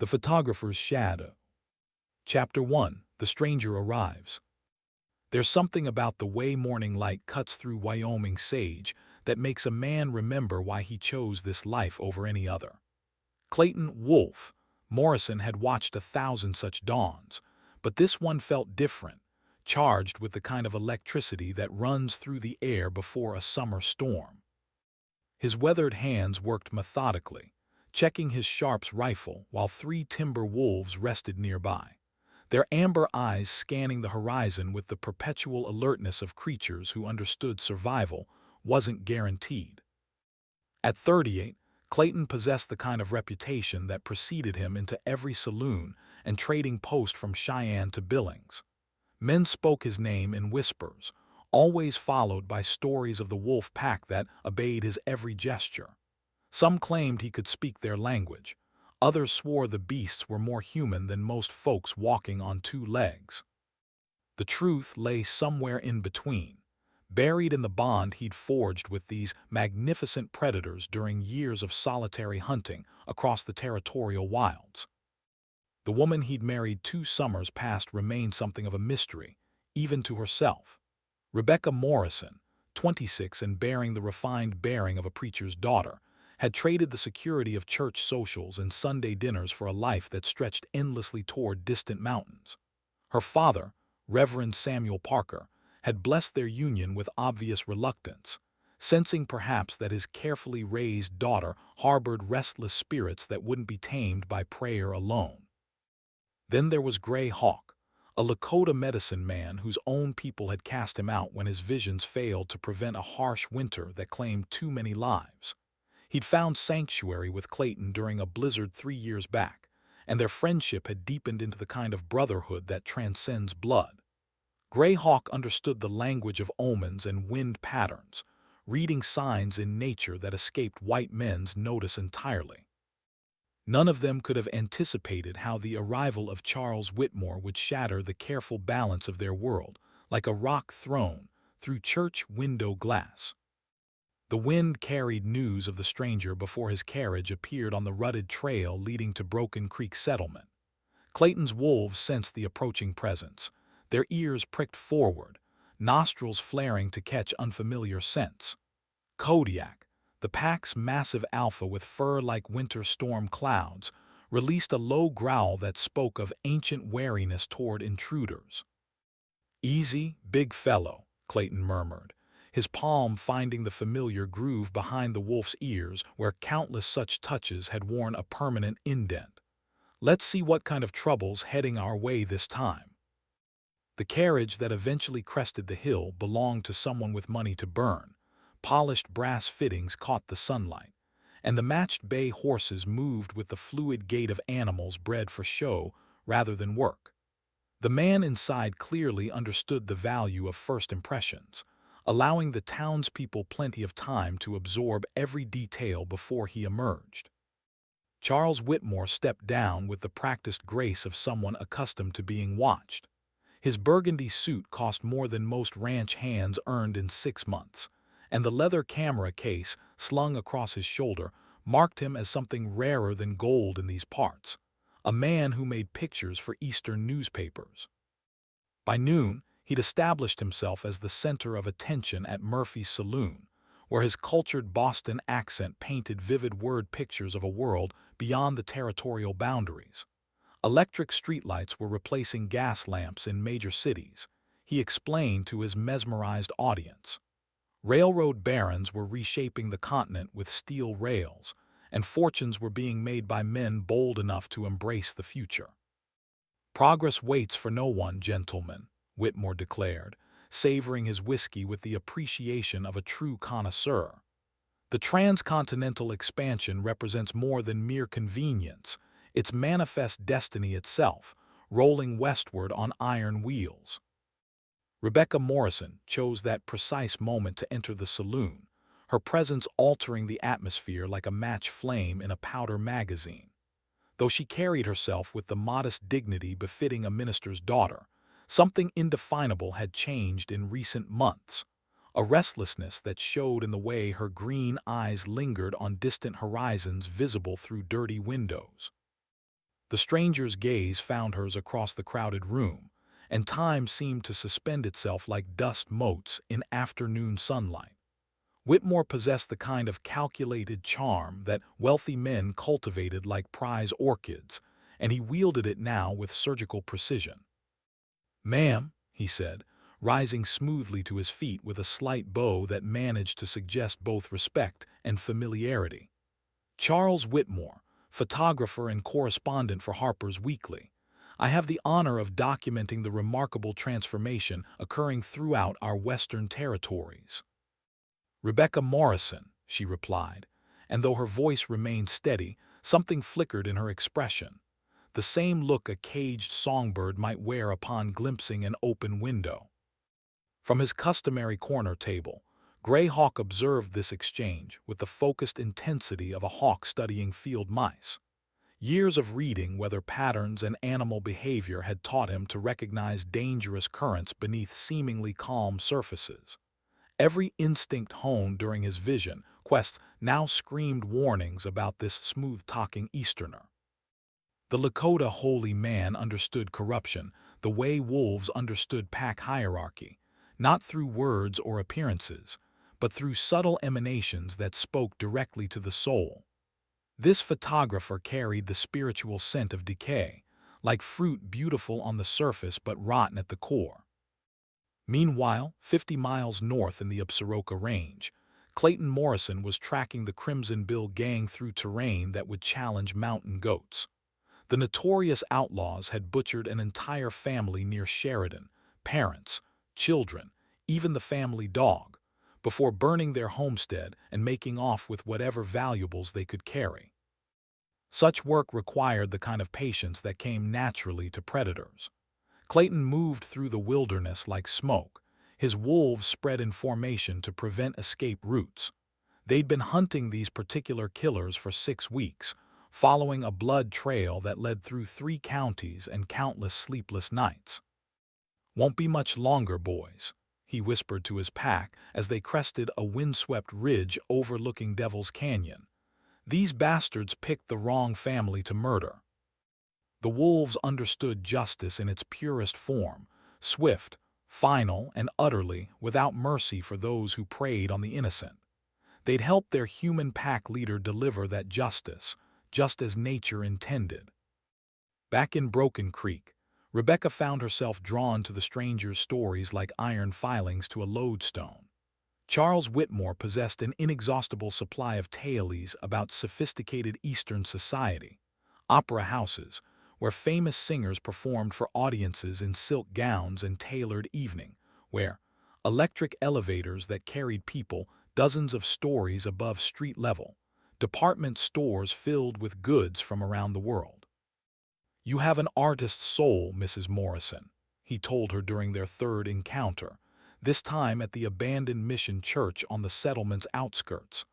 The Photographer's Shadow. Chapter 1. The Stranger Arrives. There's something about the way morning light cuts through Wyoming sage that makes a man remember why he chose this life over any other. Clayton Wolf Morrison had watched 1,000 such dawns, but this one felt different, charged with the kind of electricity that runs through the air before a summer storm. His weathered hands worked methodically, checking his Sharps rifle while 3 timber wolves rested nearby, their amber eyes scanning the horizon with the perpetual alertness of creatures who understood survival wasn't guaranteed. At 38, Clayton possessed the kind of reputation that preceded him into every saloon and trading post from Cheyenne to Billings. Men spoke his name in whispers, always followed by stories of the wolf pack that obeyed his every gesture. Some claimed he could speak their language. Others swore the beasts were more human than most folks walking on 2 legs. The truth lay somewhere in between, buried in the bond he'd forged with these magnificent predators during years of solitary hunting across the territorial wilds. The woman he'd married 2 summers past remained something of a mystery, even to herself. Rebecca Morrison, 26 and bearing the refined bearing of a preacher's daughter, had traded the security of church socials and Sunday dinners for a life that stretched endlessly toward distant mountains. Her father, Reverend Samuel Parker, had blessed their union with obvious reluctance, sensing perhaps that his carefully raised daughter harbored restless spirits that wouldn't be tamed by prayer alone. Then there was Gray Hawk, a Lakota medicine man whose own people had cast him out when his visions failed to prevent a harsh winter that claimed too many lives. He'd found sanctuary with Clayton during a blizzard 3 years back, and their friendship had deepened into the kind of brotherhood that transcends blood. Gray Hawk understood the language of omens and wind patterns, reading signs in nature that escaped white men's notice entirely. None of them could have anticipated how the arrival of Charles Whitmore would shatter the careful balance of their world, like a rock thrown through church window glass. The wind carried news of the stranger before his carriage appeared on the rutted trail leading to Broken Creek Settlement. Clayton's wolves sensed the approaching presence, their ears pricked forward, nostrils flaring to catch unfamiliar scents. Kodiak, the pack's massive alpha with fur like winter storm clouds, released a low growl that spoke of ancient wariness toward intruders. "Easy, big fellow," Clayton murmured, his palm finding the familiar groove behind the wolf's ears where countless such touches had worn a permanent indent. "Let's see what kind of trouble's heading our way this time." The carriage that eventually crested the hill belonged to someone with money to burn. Polished brass fittings caught the sunlight, and the matched bay horses moved with the fluid gait of animals bred for show rather than work. The man inside clearly understood the value of first impressions, allowing the townspeople plenty of time to absorb every detail before he emerged. Charles Whitmore stepped down with the practiced grace of someone accustomed to being watched. His burgundy suit cost more than most ranch hands earned in 6 months, and the leather camera case slung across his shoulder marked him as something rarer than gold in these parts, a man who made pictures for Eastern newspapers. By noon, he'd established himself as the center of attention at Murphy's Saloon, where his cultured Boston accent painted vivid word pictures of a world beyond the territorial boundaries. Electric streetlights were replacing gas lamps in major cities, he explained to his mesmerized audience. Railroad barons were reshaping the continent with steel rails, and fortunes were being made by men bold enough to embrace the future. "Progress waits for no one, gentlemen," Whitmore declared, savoring his whiskey with the appreciation of a true connoisseur. "The transcontinental expansion represents more than mere convenience. It's manifest destiny itself, rolling westward on iron wheels." Rebecca Morrison chose that precise moment to enter the saloon, her presence altering the atmosphere like a match flame in a powder magazine. Though she carried herself with the modest dignity befitting a minister's daughter, something indefinable had changed in recent months, a restlessness that showed in the way her green eyes lingered on distant horizons visible through dirty windows. The stranger's gaze found hers across the crowded room, and time seemed to suspend itself like dust motes in afternoon sunlight. Whitmore possessed the kind of calculated charm that wealthy men cultivated like prize orchids, and he wielded it now with surgical precision. "Ma'am," he said, rising smoothly to his feet with a slight bow that managed to suggest both respect and familiarity. "Charles Whitmore, photographer and correspondent for Harper's Weekly. I have the honor of documenting the remarkable transformation occurring throughout our Western territories." "Rebecca Morrison," she replied, and though her voice remained steady, something flickered in her expression. The same look a caged songbird might wear upon glimpsing an open window. From his customary corner table, Gray Hawk observed this exchange with the focused intensity of a hawk studying field mice. Years of reading weather patterns and animal behavior had taught him to recognize dangerous currents beneath seemingly calm surfaces. Every instinct honed during his vision quest now screamed warnings about this smooth-talking Easterner. The Lakota holy man understood corruption the way wolves understood pack hierarchy, not through words or appearances, but through subtle emanations that spoke directly to the soul. This photographer carried the spiritual scent of decay, like fruit beautiful on the surface but rotten at the core. Meanwhile, 50 miles north in the Absaroka Range, Clayton Morrison was tracking the Crimson Bill gang through terrain that would challenge mountain goats. The notorious outlaws had butchered an entire family near Sheridan, parents, children, even the family dog, before burning their homestead and making off with whatever valuables they could carry. Such work required the kind of patience that came naturally to predators. Clayton moved through the wilderness like smoke, his wolves spread in formation to prevent escape routes. They'd been hunting these particular killers for 6 weeks, following a blood trail that led through 3 counties and countless sleepless nights. "Won't be much longer, boys," he whispered to his pack as they crested a windswept ridge overlooking Devil's Canyon. "These bastards picked the wrong family to murder." The wolves understood justice in its purest form, swift, final, and utterly without mercy for those who preyed on the innocent. They'd helped their human pack leader deliver that justice, just as nature intended. Back in Broken Creek, Rebecca found herself drawn to the stranger's stories like iron filings to a lodestone. Charles Whitmore possessed an inexhaustible supply of tales about sophisticated Eastern society, opera houses, where famous singers performed for audiences in silk gowns and tailored evening wear, electric elevators that carried people dozens of stories above street level, department stores filled with goods from around the world. "You have an artist's soul, Mrs. Morrison," he told her during their third encounter, this time at the abandoned mission church on the settlement's outskirts.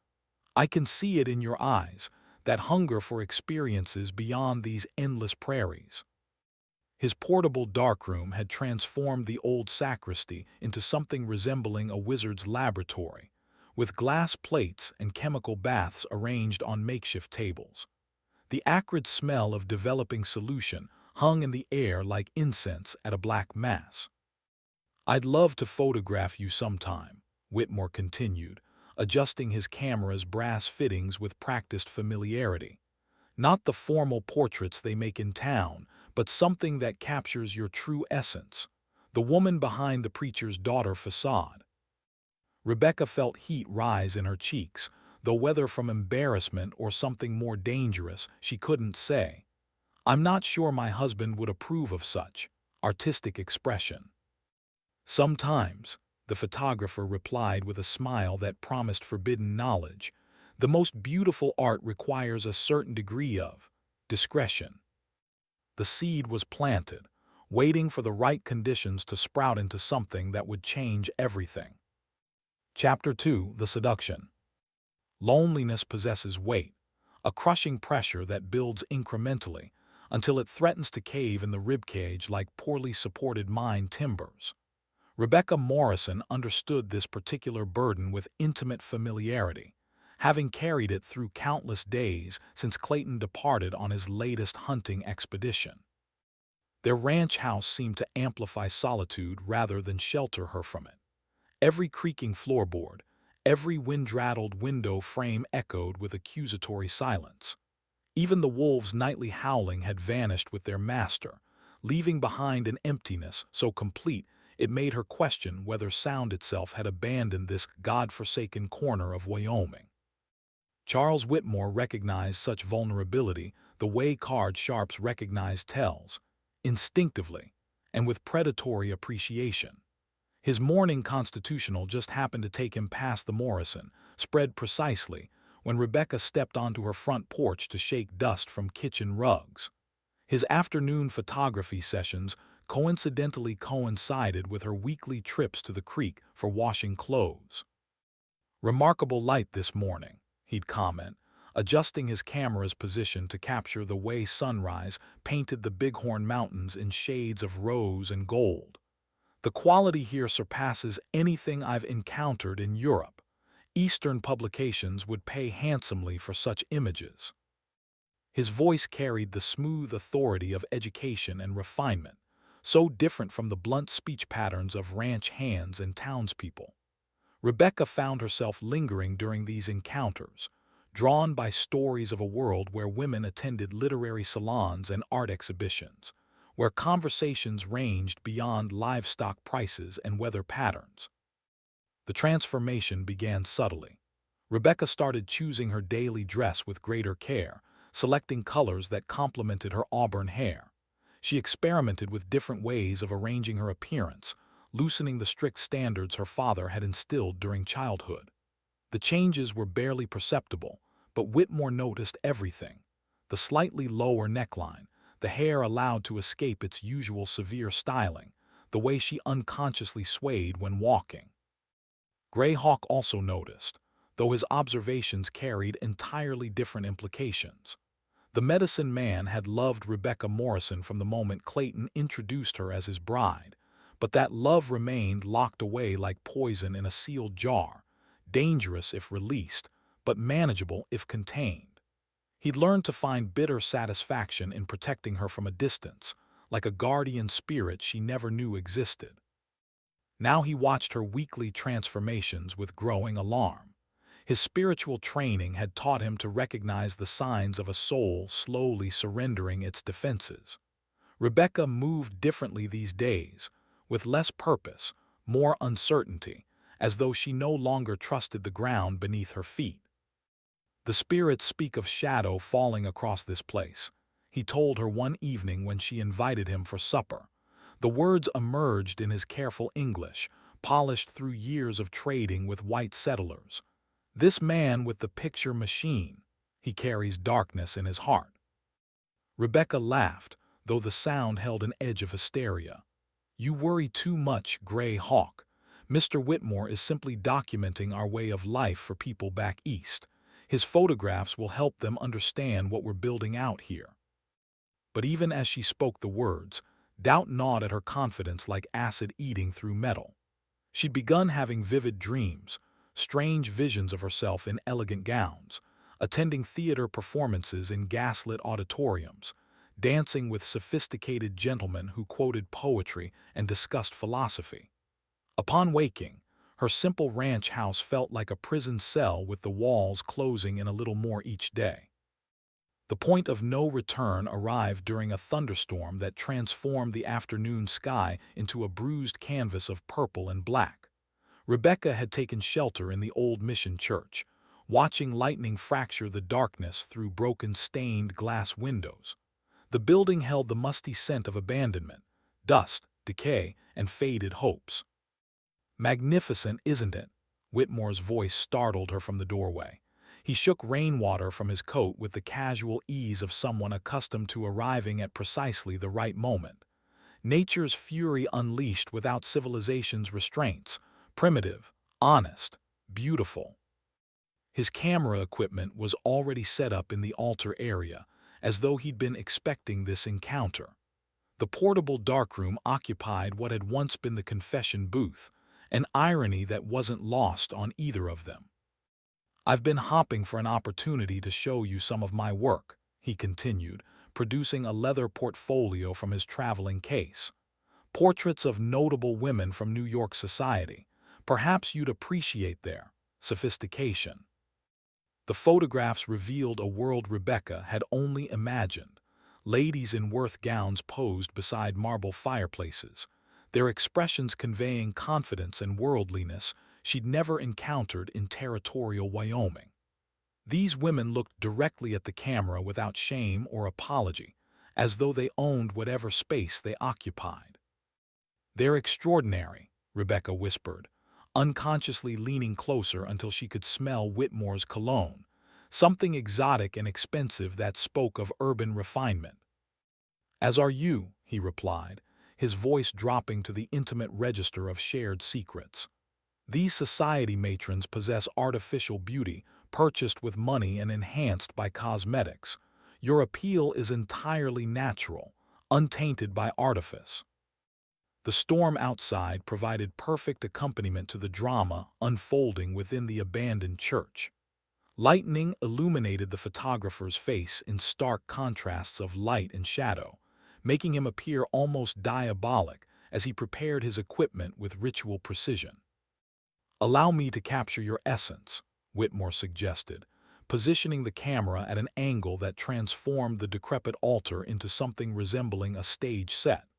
"I can see it in your eyes, that hunger for experiences beyond these endless prairies." His portable darkroom had transformed the old sacristy into something resembling a wizard's laboratory, with glass plates and chemical baths arranged on makeshift tables. The acrid smell of developing solution hung in the air like incense at a black mass. "I'd love to photograph you sometime," Whitmore continued, adjusting his camera's brass fittings with practiced familiarity. "Not the formal portraits they make in town, but something that captures your true essence, the woman behind the preacher's daughter facade." Rebecca felt heat rise in her cheeks, though whether from embarrassment or something more dangerous, she couldn't say. "I'm not sure my husband would approve of such artistic expression." "Sometimes," the photographer replied with a smile that promised forbidden knowledge, "the most beautiful art requires a certain degree of discretion." The seed was planted, waiting for the right conditions to sprout into something that would change everything. Chapter 2: The Seduction. Loneliness possesses weight, a crushing pressure that builds incrementally until it threatens to cave in the ribcage like poorly supported mine timbers. Rebecca Morrison understood this particular burden with intimate familiarity, having carried it through countless days since Clayton departed on his latest hunting expedition. Their ranch house seemed to amplify solitude rather than shelter her from it. Every creaking floorboard, every wind-rattled window frame echoed with accusatory silence. Even the wolves' nightly howling had vanished with their master, leaving behind an emptiness so complete it made her question whether sound itself had abandoned this God-forsaken corner of Wyoming. Charles Whitmore recognized such vulnerability the way card sharps recognize tells, instinctively, and with predatory appreciation. His morning constitutional just happened to take him past the Morrison, spread precisely, when Rebecca stepped onto her front porch to shake dust from kitchen rugs. His afternoon photography sessions coincidentally coincided with her weekly trips to the creek for washing clothes. "Remarkable light this morning," he'd comment, adjusting his camera's position to capture the way sunrise painted the Bighorn Mountains in shades of rose and gold. "The quality here surpasses anything I've encountered in Europe. Eastern publications would pay handsomely for such images." His voice carried the smooth authority of education and refinement, so different from the blunt speech patterns of ranch hands and townspeople. Rebecca found herself lingering during these encounters, drawn by stories of a world where women attended literary salons and art exhibitions, where conversations ranged beyond livestock prices and weather patterns. The transformation began subtly. Rebecca started choosing her daily dress with greater care, selecting colors that complemented her auburn hair. She experimented with different ways of arranging her appearance, loosening the strict standards her father had instilled during childhood. The changes were barely perceptible, but Whitmore noticed everything. The slightly lower neckline, the hair allowed to escape its usual severe styling, the way she unconsciously swayed when walking. Greyhawk also noticed, though his observations carried entirely different implications. The medicine man had loved Rebecca Morrison from the moment Clayton introduced her as his bride, but that love remained locked away like poison in a sealed jar, dangerous if released, but manageable if contained. He'd learned to find bitter satisfaction in protecting her from a distance, like a guardian spirit she never knew existed. Now he watched her weekly transformations with growing alarm. His spiritual training had taught him to recognize the signs of a soul slowly surrendering its defenses. Rebecca moved differently these days, with less purpose, more uncertainty, as though she no longer trusted the ground beneath her feet. "The spirits speak of shadow falling across this place," he told her one evening when she invited him for supper. The words emerged in his careful English, polished through years of trading with white settlers. "This man with the picture machine, he carries darkness in his heart." Rebecca laughed, though the sound held an edge of hysteria. "You worry too much, Gray Hawk. Mr. Whitmore is simply documenting our way of life for people back east. His photographs will help them understand what we're building out here." But even as she spoke the words, doubt gnawed at her confidence like acid eating through metal. She'd begun having vivid dreams, strange visions of herself in elegant gowns, attending theater performances in gaslit auditoriums, dancing with sophisticated gentlemen who quoted poetry and discussed philosophy. Upon waking, her simple ranch house felt like a prison cell with the walls closing in a little more each day. The point of no return arrived during a thunderstorm that transformed the afternoon sky into a bruised canvas of purple and black. Rebecca had taken shelter in the old mission church, watching lightning fracture the darkness through broken stained glass windows. The building held the musty scent of abandonment, dust, decay, and faded hopes. "Magnificent, isn't it?" Whitmore's voice startled her from the doorway. He shook rainwater from his coat with the casual ease of someone accustomed to arriving at precisely the right moment. Nature's fury unleashed without civilization's restraints, primitive, honest, beautiful. His camera equipment was already set up in the altar area, as though he'd been expecting this encounter. The portable darkroom occupied what had once been the confession booth, an irony that wasn't lost on either of them. "I've been hopping for an opportunity to show you some of my work," he continued, producing a leather portfolio from his traveling case. "Portraits of notable women from New York society. Perhaps you'd appreciate their sophistication." The photographs revealed a world Rebecca had only imagined. Ladies in Worth gowns posed beside marble fireplaces, their expressions conveying confidence and worldliness she'd never encountered in territorial Wyoming. These women looked directly at the camera without shame or apology, as though they owned whatever space they occupied. "They're extraordinary," Rebecca whispered, unconsciously leaning closer until she could smell Whitmore's cologne, something exotic and expensive that spoke of urban refinement. "As are you," he replied, his voice dropping to the intimate register of shared secrets. "These society matrons possess artificial beauty, purchased with money and enhanced by cosmetics. Your appeal is entirely natural, untainted by artifice." The storm outside provided perfect accompaniment to the drama unfolding within the abandoned church. Lightning illuminated the photographer's face in stark contrasts of light and shadow, making him appear almost diabolic as he prepared his equipment with ritual precision. "Allow me to capture your essence," Whitmore suggested, positioning the camera at an angle that transformed the decrepit altar into something resembling a stage set.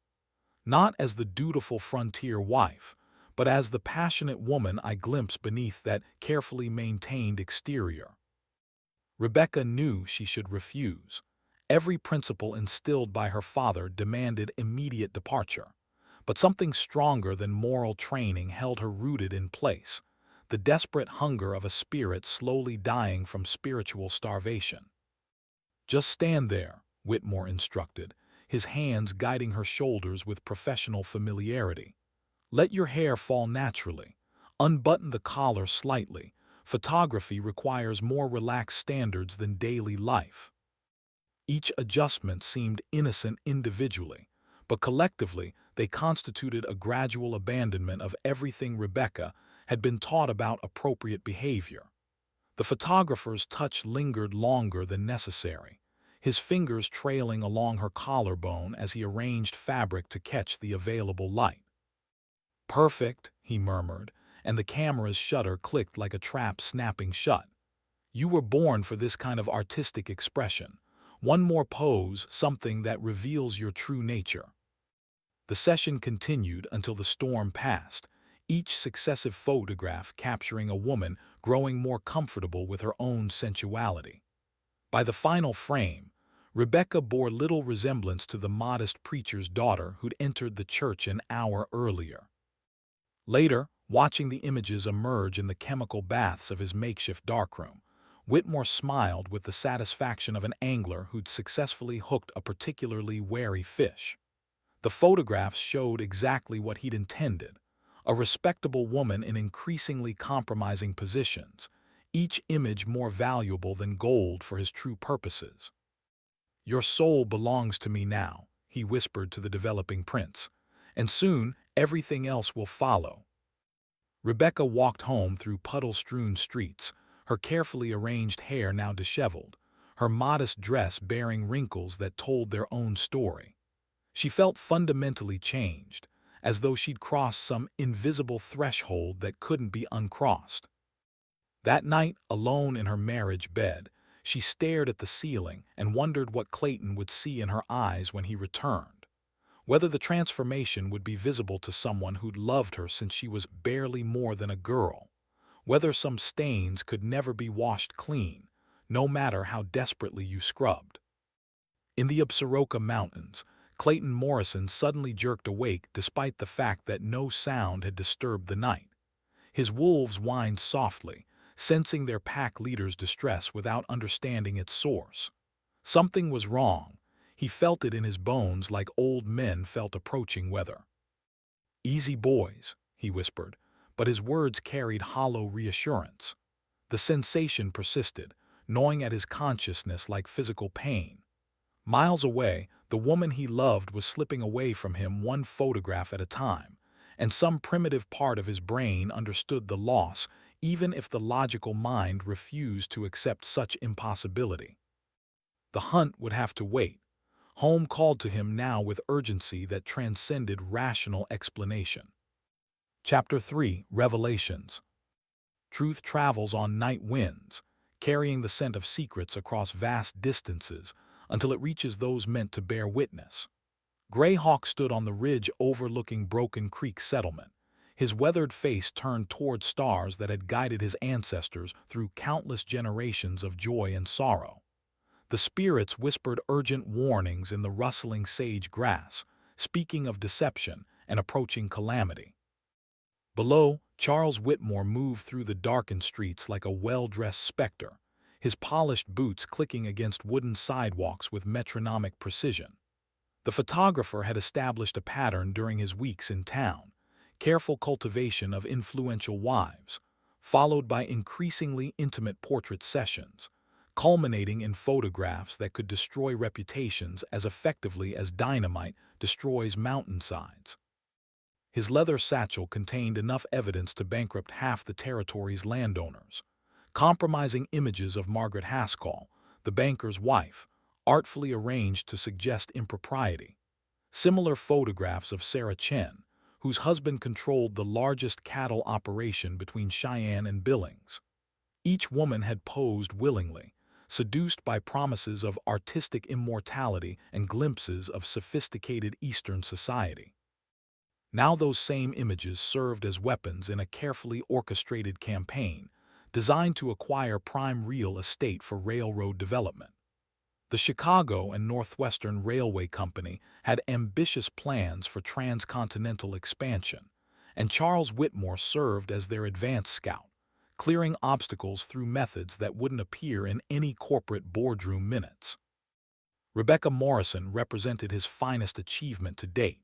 "Not as the dutiful frontier wife, but as the passionate woman I glimpse beneath that carefully maintained exterior." Rebecca knew she should refuse. Every principle instilled by her father demanded immediate departure. But something stronger than moral training held her rooted in place, the desperate hunger of a spirit slowly dying from spiritual starvation. "Just stand there," Whitmore instructed, his hands guiding her shoulders with professional familiarity. "Let your hair fall naturally. Unbutton the collar slightly. Photography requires more relaxed standards than daily life." Each adjustment seemed innocent individually, but collectively they constituted a gradual abandonment of everything Rebecca had been taught about appropriate behavior. The photographer's touch lingered longer than necessary, his fingers trailing along her collarbone as he arranged fabric to catch the available light. "Perfect," he murmured, and the camera's shutter clicked like a trap snapping shut. "You were born for this kind of artistic expression. One more pose, something that reveals your true nature." The session continued until the storm passed, each successive photograph capturing a woman growing more comfortable with her own sensuality. By the final frame, Rebecca bore little resemblance to the modest preacher's daughter who'd entered the church an hour earlier. Later, watching the images emerge in the chemical baths of his makeshift darkroom, Whitmore smiled with the satisfaction of an angler who'd successfully hooked a particularly wary fish. The photographs showed exactly what he'd intended: a respectable woman in increasingly compromising positions, each image more valuable than gold for his true purposes. "Your soul belongs to me now," he whispered to the developing prince, "and soon everything else will follow." Rebecca walked home through puddle-strewn streets, her carefully arranged hair now disheveled, her modest dress bearing wrinkles that told their own story. She felt fundamentally changed, as though she'd crossed some invisible threshold that couldn't be uncrossed. That night, alone in her marriage bed, she stared at the ceiling and wondered what Clayton would see in her eyes when he returned. Whether the transformation would be visible to someone who'd loved her since she was barely more than a girl. Whether some stains could never be washed clean, no matter how desperately you scrubbed. In the Absaroka Mountains, Clayton Morrison suddenly jerked awake despite the fact that no sound had disturbed the night. His wolves whined softly, sensing their pack leader's distress without understanding its source. Something was wrong. He felt it in his bones like old men felt approaching weather. "Easy, boys," he whispered, but his words carried hollow reassurance. The sensation persisted, gnawing at his consciousness like physical pain. Miles away, the woman he loved was slipping away from him one photograph at a time, and some primitive part of his brain understood the loss even if the logical mind refused to accept such impossibility. The hunt would have to wait. Home called to him now with urgency that transcended rational explanation. Chapter 3: Revelations. Truth travels on night winds, carrying the scent of secrets across vast distances until it reaches those meant to bear witness. Greyhawk stood on the ridge overlooking Broken Creek Settlement, his weathered face turned toward stars that had guided his ancestors through countless generations of joy and sorrow. The spirits whispered urgent warnings in the rustling sage grass, speaking of deception and approaching calamity. Below, Charles Whitmore moved through the darkened streets like a well-dressed specter, his polished boots clicking against wooden sidewalks with metronomic precision. The photographer had established a pattern during his weeks in town: careful cultivation of influential wives, followed by increasingly intimate portrait sessions, culminating in photographs that could destroy reputations as effectively as dynamite destroys mountainsides. His leather satchel contained enough evidence to bankrupt half the territory's landowners. Compromising images of Margaret Haskell, the banker's wife, artfully arranged to suggest impropriety. Similar photographs of Sarah Chen, whose husband controlled the largest cattle operation between Cheyenne and Billings. Each woman had posed willingly, seduced by promises of artistic immortality and glimpses of sophisticated Eastern society. Now those same images served as weapons in a carefully orchestrated campaign designed to acquire prime real estate for railroad development. The Chicago and Northwestern Railway Company had ambitious plans for transcontinental expansion, and Charles Whitmore served as their advance scout, clearing obstacles through methods that wouldn't appear in any corporate boardroom minutes. Rebecca Morrison represented his finest achievement to date.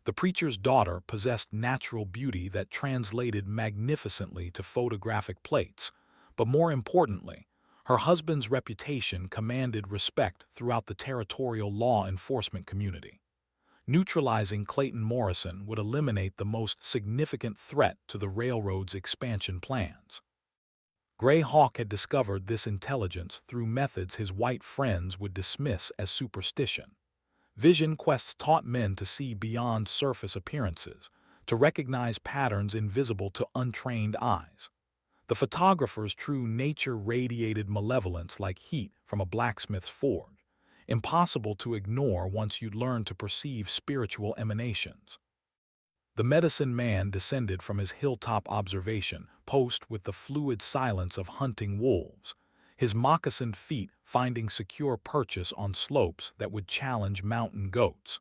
The preacher's daughter possessed natural beauty that translated magnificently to photographic plates, but more importantly, her husband's reputation commanded respect throughout the territorial law enforcement community. Neutralizing Clayton Morrison would eliminate the most significant threat to the railroad's expansion plans. Greyhawk had discovered this intelligence through methods his white friends would dismiss as superstition. Vision quests taught men to see beyond surface appearances, to recognize patterns invisible to untrained eyes. The photographer's true nature radiated malevolence like heat from a blacksmith's forge, impossible to ignore once you'd learned to perceive spiritual emanations. The medicine man descended from his hilltop observation post with the fluid silence of hunting wolves, his moccasined feet finding secure purchase on slopes that would challenge mountain goats.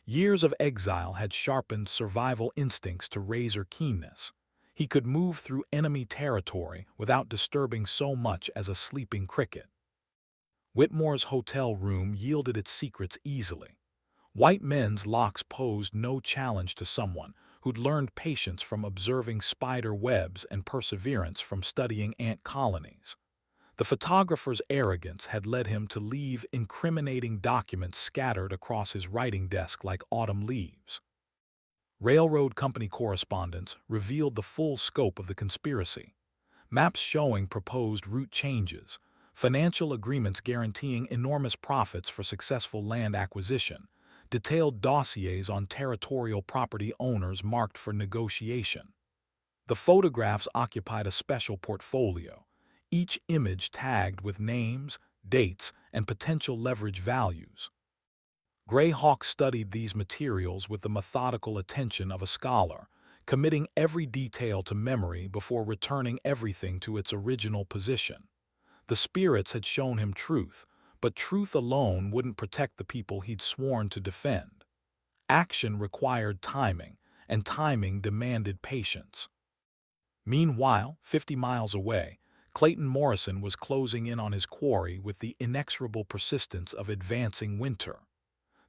Years of exile had sharpened survival instincts to razor keenness. He could move through enemy territory without disturbing so much as a sleeping cricket. Whitmore's hotel room yielded its secrets easily. White men's locks posed no challenge to someone who'd learned patience from observing spider webs and perseverance from studying ant colonies. The photographer's arrogance had led him to leave incriminating documents scattered across his writing desk like autumn leaves. Railroad company correspondence revealed the full scope of the conspiracy. Maps showing proposed route changes, financial agreements guaranteeing enormous profits for successful land acquisition, detailed dossiers on territorial property owners marked for negotiation. The photographs occupied a special portfolio, each image tagged with names, dates, and potential leverage values. Greyhawk studied these materials with the methodical attention of a scholar, committing every detail to memory before returning everything to its original position. The spirits had shown him truth, but truth alone wouldn't protect the people he'd sworn to defend. Action required timing, and timing demanded patience. Meanwhile, 50 miles away, Clayton Morrison was closing in on his quarry with the inexorable persistence of advancing winter.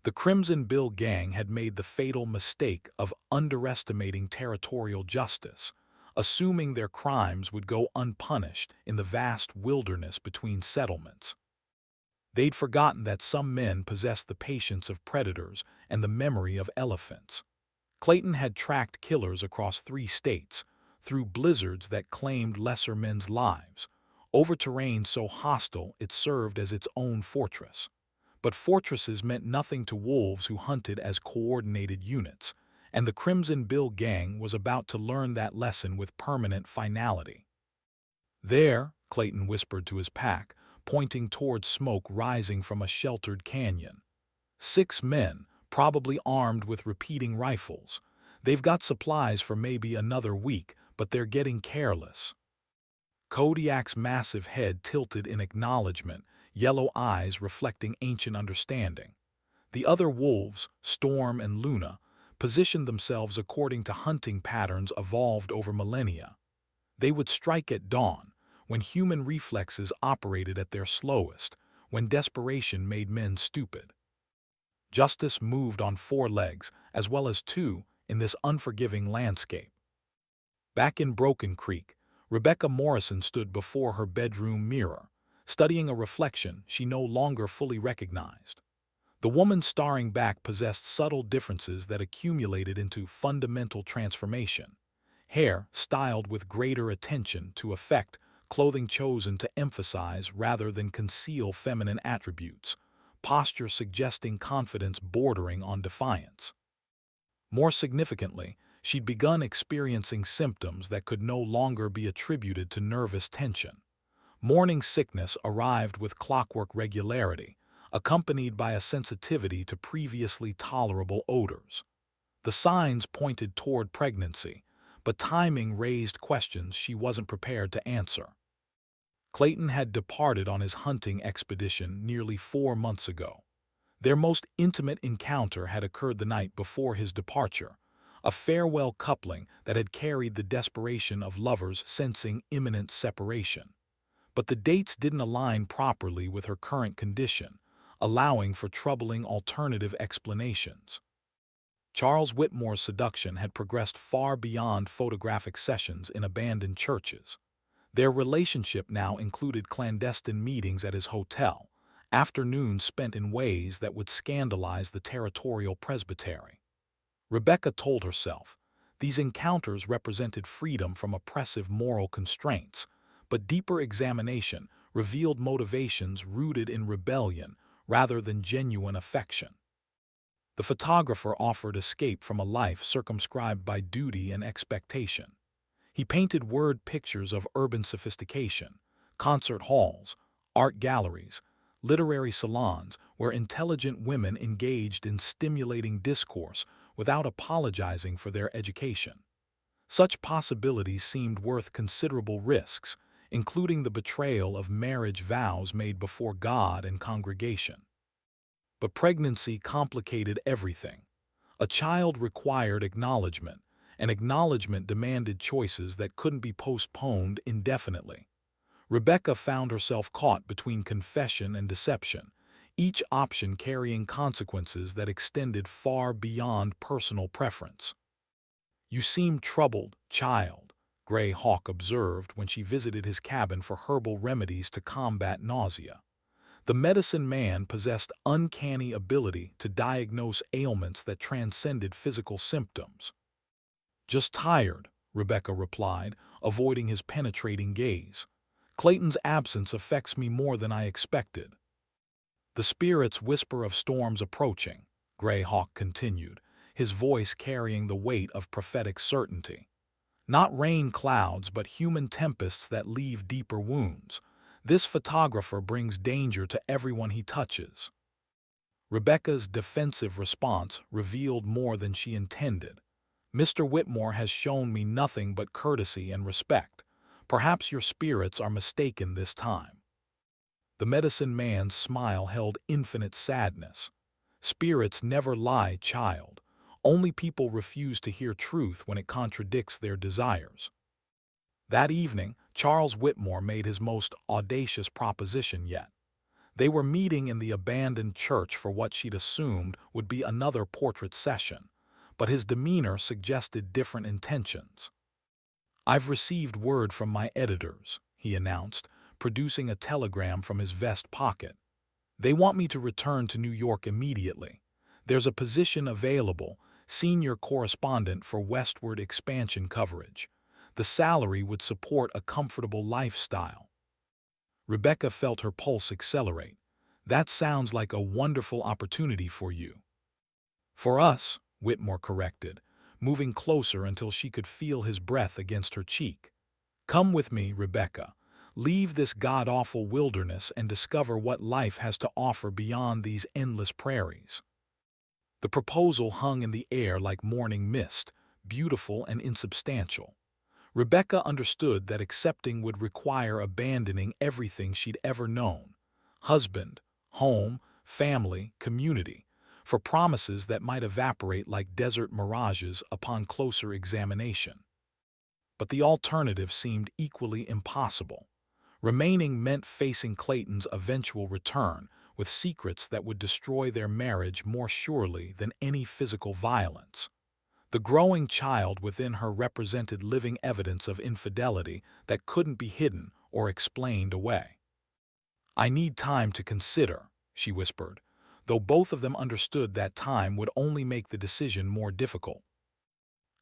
The Crimson Bill gang had made the fatal mistake of underestimating territorial justice, assuming their crimes would go unpunished in the vast wilderness between settlements. They'd forgotten that some men possessed the patience of predators and the memory of elephants. Clayton had tracked killers across 3 states, through blizzards that claimed lesser men's lives, over terrain so hostile it served as its own fortress. But fortresses meant nothing to wolves who hunted as coordinated units, and the Crimson Bill Gang was about to learn that lesson with permanent finality. "There," Clayton whispered to his pack, pointing toward smoke rising from a sheltered canyon. "6 men, probably armed with repeating rifles. They've got supplies for maybe another week, but they're getting careless." Kodiak's massive head tilted in acknowledgement, yellow eyes reflecting ancient understanding. The other wolves, Storm and Luna, positioned themselves according to hunting patterns evolved over millennia. They would strike at dawn, when human reflexes operated at their slowest, when desperation made men stupid. Justice moved on 4 legs, as well as 2, in this unforgiving landscape. Back in Broken Creek, Rebecca Morrison stood before her bedroom mirror, studying a reflection she no longer fully recognized. The woman staring back possessed subtle differences that accumulated into fundamental transformation. Hair styled with greater attention to effect, clothing chosen to emphasize rather than conceal feminine attributes, posture suggesting confidence bordering on defiance. More significantly, she'd begun experiencing symptoms that could no longer be attributed to nervous tension. Morning sickness arrived with clockwork regularity, accompanied by a sensitivity to previously tolerable odors. The signs pointed toward pregnancy, but timing raised questions she wasn't prepared to answer. Clayton had departed on his hunting expedition nearly 4 months ago. Their most intimate encounter had occurred the night before his departure, a farewell coupling that had carried the desperation of lovers sensing imminent separation. But the dates didn't align properly with her current condition, allowing for troubling alternative explanations. Charles Whitmore's seduction had progressed far beyond photographic sessions in abandoned churches. Their relationship now included clandestine meetings at his hotel, afternoons spent in ways that would scandalize the territorial presbytery. Rebecca told herself, these encounters represented freedom from oppressive moral constraints, but deeper examination revealed motivations rooted in rebellion rather than genuine affection. The photographer offered escape from a life circumscribed by duty and expectation. He painted word pictures of urban sophistication, concert halls, art galleries, literary salons where intelligent women engaged in stimulating discourse without apologizing for their education. Such possibilities seemed worth considerable risks, including the betrayal of marriage vows made before God and congregation. But pregnancy complicated everything. A child required acknowledgement, and acknowledgement demanded choices that couldn't be postponed indefinitely. Rebecca found herself caught between confession and deception, each option carrying consequences that extended far beyond personal preference. "You seem troubled, child," Gray Hawk observed when she visited his cabin for herbal remedies to combat nausea. The medicine man possessed uncanny ability to diagnose ailments that transcended physical symptoms. "Just tired," Rebecca replied, avoiding his penetrating gaze. "Clayton's absence affects me more than I expected." "The spirits whisper of storms approaching," Gray Hawk continued, his voice carrying the weight of prophetic certainty. "Not rain clouds, but human tempests that leave deeper wounds. This photographer brings danger to everyone he touches." Rebecca's defensive response revealed more than she intended. "Mr. Whitmore has shown me nothing but courtesy and respect. Perhaps your spirits are mistaken this time." The medicine man's smile held infinite sadness. "Spirits never lie, child. Only people refuse to hear truth when it contradicts their desires." That evening, Charles Whitmore made his most audacious proposition yet. They were meeting in the abandoned church for what she'd assumed would be another portrait session, but his demeanor suggested different intentions. "I've received word from my editors," he announced, producing a telegram from his vest pocket. "They want me to return to New York immediately. There's a position available, senior correspondent for westward expansion coverage. the salary would support a comfortable lifestyle. Rebecca felt her pulse accelerate. That sounds like a wonderful opportunity for you. For us, Whitmore corrected, moving closer until she could feel his breath against her cheek. Come with me, Rebecca. Leave this god-awful wilderness and discover what life has to offer beyond these endless prairies. The proposal hung in the air like morning mist, beautiful and insubstantial. Rebecca understood that accepting would require abandoning everything she'd ever known: husband, home, family, community, for promises that might evaporate like desert mirages upon closer examination. But the alternative seemed equally impossible. Remaining meant facing Clayton's eventual return with secrets that would destroy their marriage more surely than any physical violence. The growing child within her represented living evidence of infidelity that couldn't be hidden or explained away. I need time to consider, she whispered, though both of them understood that time would only make the decision more difficult.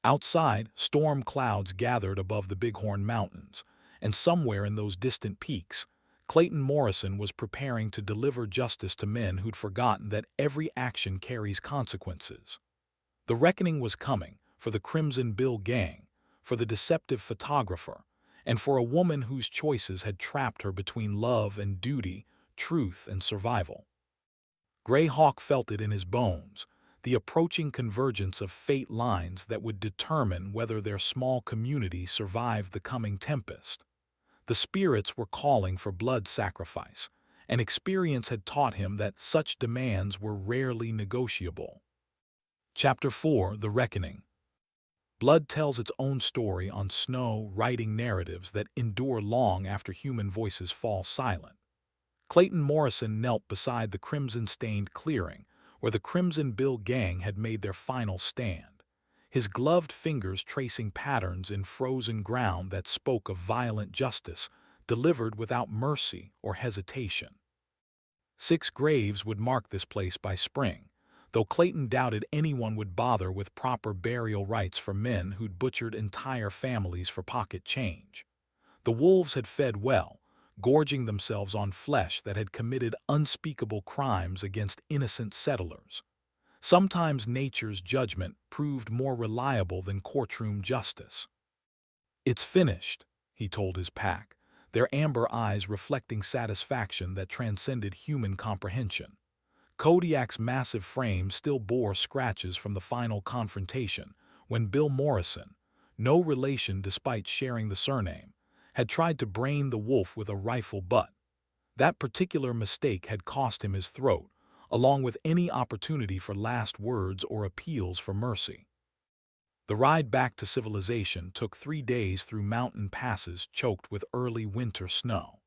Outside, storm clouds gathered above the Bighorn Mountains, and somewhere in those distant peaks, Clayton Morrison was preparing to deliver justice to men who'd forgotten that every action carries consequences. The reckoning was coming for the Crimson Bill gang, for the deceptive photographer, and for a woman whose choices had trapped her between love and duty, truth and survival. Greyhawk felt it in his bones, the approaching convergence of fate lines that would determine whether their small community survived the coming tempest. The spirits were calling for blood sacrifice, and experience had taught him that such demands were rarely negotiable. Chapter 4: The Reckoning. Blood tells its own story on snow, writing narratives that endure long after human voices fall silent. Clayton Morrison knelt beside the crimson-stained clearing, where the Crimson Bill gang had made their final stand, his gloved fingers tracing patterns in frozen ground that spoke of violent justice, delivered without mercy or hesitation. 6 graves would mark this place by spring, though Clayton doubted anyone would bother with proper burial rites for men who'd butchered entire families for pocket change. The wolves had fed well, gorging themselves on flesh that had committed unspeakable crimes against innocent settlers. Sometimes nature's judgment proved more reliable than courtroom justice. "It's finished," he told his pack, their amber eyes reflecting satisfaction that transcended human comprehension. Kodiak's massive frame still bore scratches from the final confrontation when Bill Morrison, no relation despite sharing the surname, had tried to brain the wolf with a rifle butt. That particular mistake had cost him his throat, along with any opportunity for last words or appeals for mercy. The ride back to civilization took 3 days through mountain passes choked with early winter snow.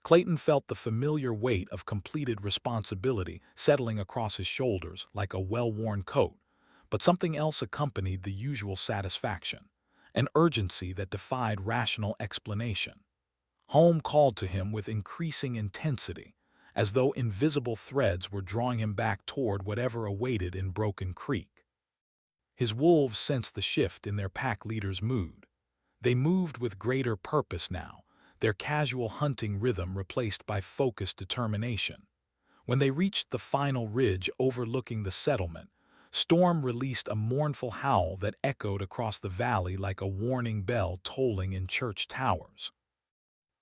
Clayton felt the familiar weight of completed responsibility settling across his shoulders like a well-worn coat, but something else accompanied the usual satisfaction, an urgency that defied rational explanation. Home called to him with increasing intensity, as though invisible threads were drawing him back toward whatever awaited in Broken Creek. His wolves sensed the shift in their pack leader's mood. They moved with greater purpose now, their casual hunting rhythm replaced by focused determination. When they reached the final ridge overlooking the settlement, Storm released a mournful howl that echoed across the valley like a warning bell tolling in church towers.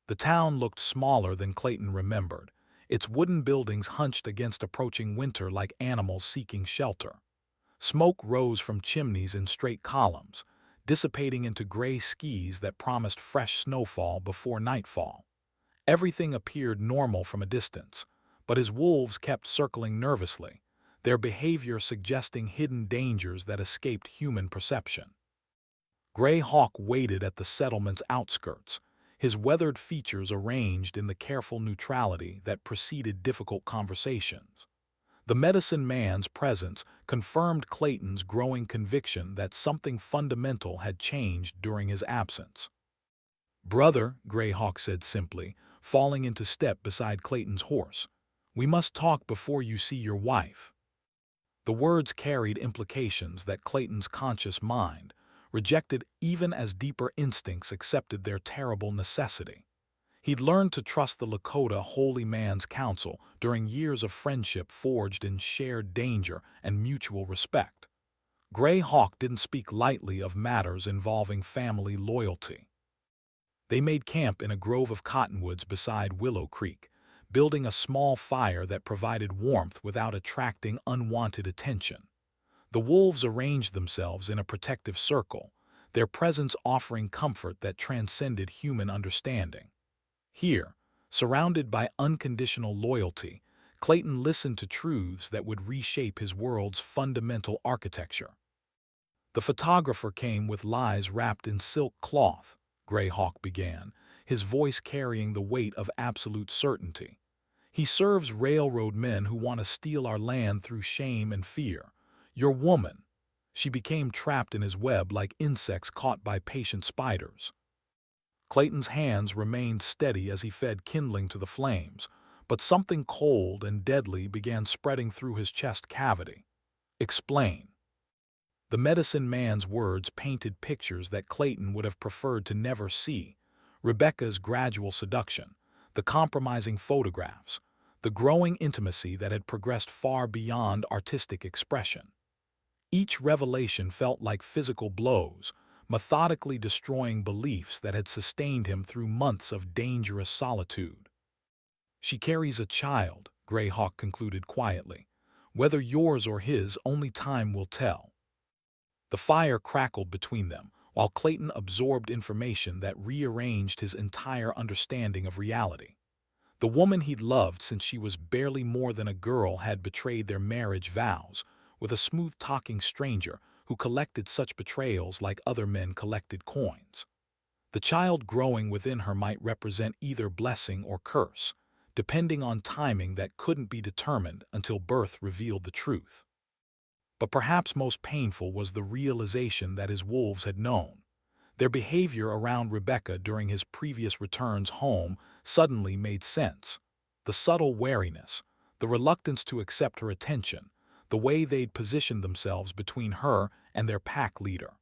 The town looked smaller than Clayton remembered, its wooden buildings hunched against approaching winter like animals seeking shelter. Smoke rose from chimneys in straight columns, dissipating into gray skis that promised fresh snowfall before nightfall. Everything appeared normal from a distance, but his wolves kept circling nervously, their behavior suggesting hidden dangers that escaped human perception. Greyhawk waited at the settlement's outskirts, his weathered features arranged in the careful neutrality that preceded difficult conversations. The medicine man's presence confirmed Clayton's growing conviction that something fundamental had changed during his absence. "Brother," Greyhawk said simply, falling into step beside Clayton's horse, "we must talk before you see your wife." The words carried implications that Clayton's conscious mind, rejected even as deeper instincts accepted their terrible necessity. He'd learned to trust the Lakota holy man's counsel during years of friendship forged in shared danger and mutual respect. Gray Hawk didn't speak lightly of matters involving family loyalty. They made camp in a grove of cottonwoods beside Willow Creek, building a small fire that provided warmth without attracting unwanted attention. The wolves arranged themselves in a protective circle, their presence offering comfort that transcended human understanding. Here, surrounded by unconditional loyalty, Clayton listened to truths that would reshape his world's fundamental architecture. The photographer came with lies wrapped in silk cloth, Gray Hawk began, his voice carrying the weight of absolute certainty. He serves railroad men who want to steal our land through shame and fear. Your woman, she became trapped in his web like insects caught by patient spiders. Clayton's hands remained steady as he fed kindling to the flames, but something cold and deadly began spreading through his chest cavity. Explain. The medicine man's words painted pictures that Clayton would have preferred to never see. Rebecca's gradual seduction, the compromising photographs, the growing intimacy that had progressed far beyond artistic expression. Each revelation felt like physical blows, methodically destroying beliefs that had sustained him through months of dangerous solitude. She carries a child, Gray Hawk concluded quietly. Whether yours or his, only time will tell. The fire crackled between them, while Clayton absorbed information that rearranged his entire understanding of reality. The woman he'd loved since she was barely more than a girl had betrayed their marriage vows, with a smooth-talking stranger who collected such betrayals like other men collected coins. The child growing within her might represent either blessing or curse, depending on timing that couldn't be determined until birth revealed the truth. But perhaps most painful was the realization that his wolves had known. Their behavior around Rebecca during his previous returns home suddenly made sense. The subtle wariness, the reluctance to accept her attention, the way they'd positioned themselves between her and their pack leader.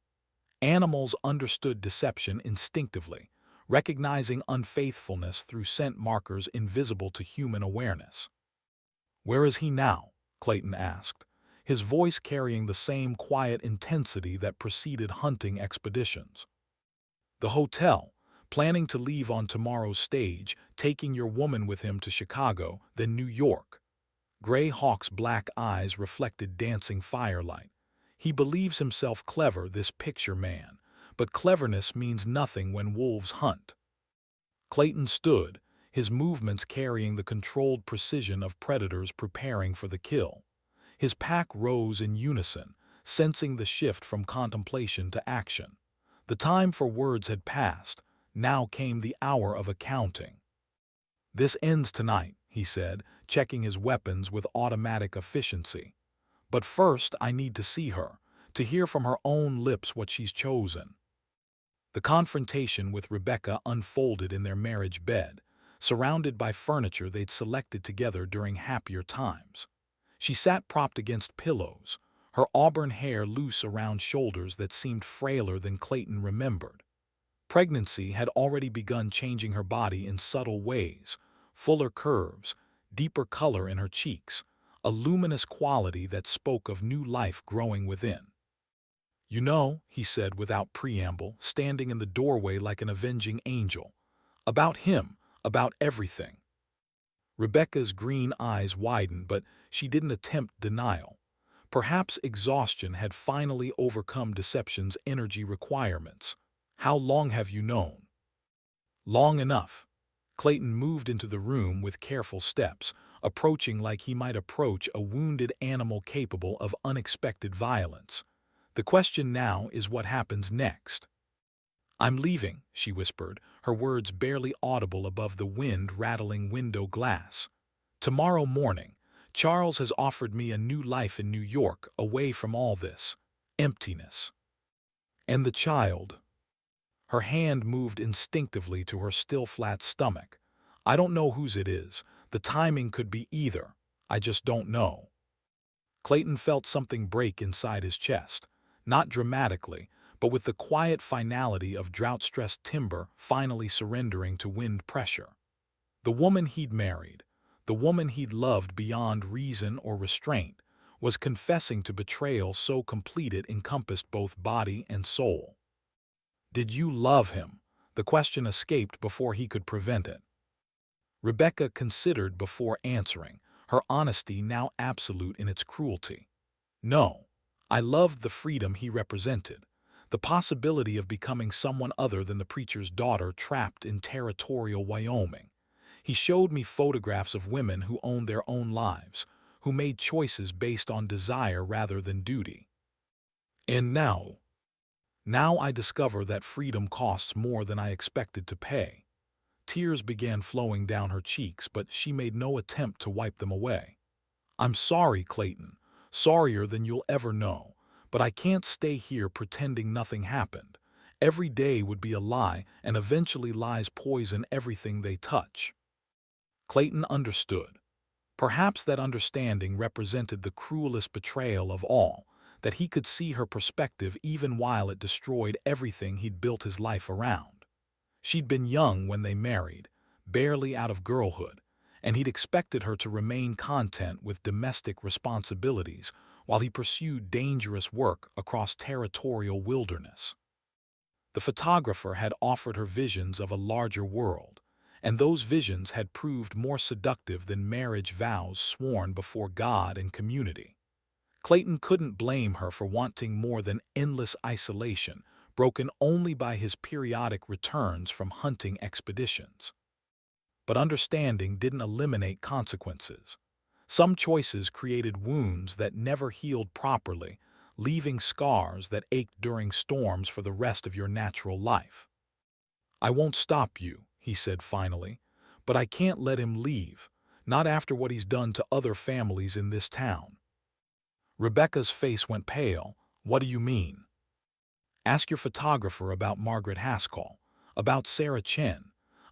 Animals understood deception instinctively, recognizing unfaithfulness through scent markers invisible to human awareness. "Where is he now?" Clayton asked, his voice carrying the same quiet intensity that preceded hunting expeditions. "The hotel, planning to leave on tomorrow's stage, taking your woman with him to Chicago, then New York." Gray Hawk's black eyes reflected dancing firelight. He believes himself clever, this picture man, but cleverness means nothing when wolves hunt. Clayton stood, his movements carrying the controlled precision of predators preparing for the kill. His pack rose in unison, sensing the shift from contemplation to action. The time for words had passed. Now came the hour of accounting. "This ends tonight," he said, checking his weapons with automatic efficiency. "But first I need to see her, to hear from her own lips what she's chosen." The confrontation with Rebecca unfolded in their marriage bed, surrounded by furniture they'd selected together during happier times. She sat propped against pillows, her auburn hair loose around shoulders that seemed frailer than Clayton remembered. Pregnancy had already begun changing her body in subtle ways, fuller curves, deeper color in her cheeks, a luminous quality that spoke of new life growing within. "You know," he said without preamble, standing in the doorway like an avenging angel, "about him, about everything." Rebecca's green eyes widened, but she didn't attempt denial. Perhaps exhaustion had finally overcome deception's energy requirements. "How long have you known?" "Long enough." Clayton moved into the room with careful steps, approaching like he might approach a wounded animal capable of unexpected violence. "The question now is what happens next." "I'm leaving," she whispered, her words barely audible above the wind-rattling window glass. "Tomorrow morning, Charles has offered me a new life in New York, away from all this emptiness." "And the child?" Her hand moved instinctively to her still flat stomach. "I don't know whose it is. The timing could be either. I just don't know." Clayton felt something break inside his chest, not dramatically, but with the quiet finality of drought-stressed timber finally surrendering to wind pressure. The woman he'd married, the woman he'd loved beyond reason or restraint, was confessing to betrayal so complete it encompassed both body and soul. Did you love him? The question escaped before he could prevent it. Rebecca considered before answering, her honesty now absolute in its cruelty. No, I loved the freedom he represented, the possibility of becoming someone other than the preacher's daughter trapped in territorial Wyoming. He showed me photographs of women who owned their own lives, who made choices based on desire rather than duty. And now I discover that freedom costs more than I expected to pay. Tears began flowing down her cheeks, but she made no attempt to wipe them away. I'm sorry, Clayton, sorrier than you'll ever know, but I can't stay here pretending nothing happened. Every day would be a lie, and eventually lies poison everything they touch. Clayton understood. Perhaps that understanding represented the cruelest betrayal of all, that he could see her perspective even while it destroyed everything he'd built his life around. She'd been young when they married, barely out of girlhood, and he'd expected her to remain content with domestic responsibilities while he pursued dangerous work across territorial wilderness. The photographer had offered her visions of a larger world, and those visions had proved more seductive than marriage vows sworn before God and community. Clayton couldn't blame her for wanting more than endless isolation, broken only by his periodic returns from hunting expeditions. But understanding didn't eliminate consequences. Some choices created wounds that never healed properly, leaving scars that ached during storms for the rest of your natural life. I won't stop you, he said finally, but I can't let him leave, not after what he's done to other families in this town. Rebecca's face went pale. What do you mean? Ask your photographer about Margaret Haskell, about Sarah Chen,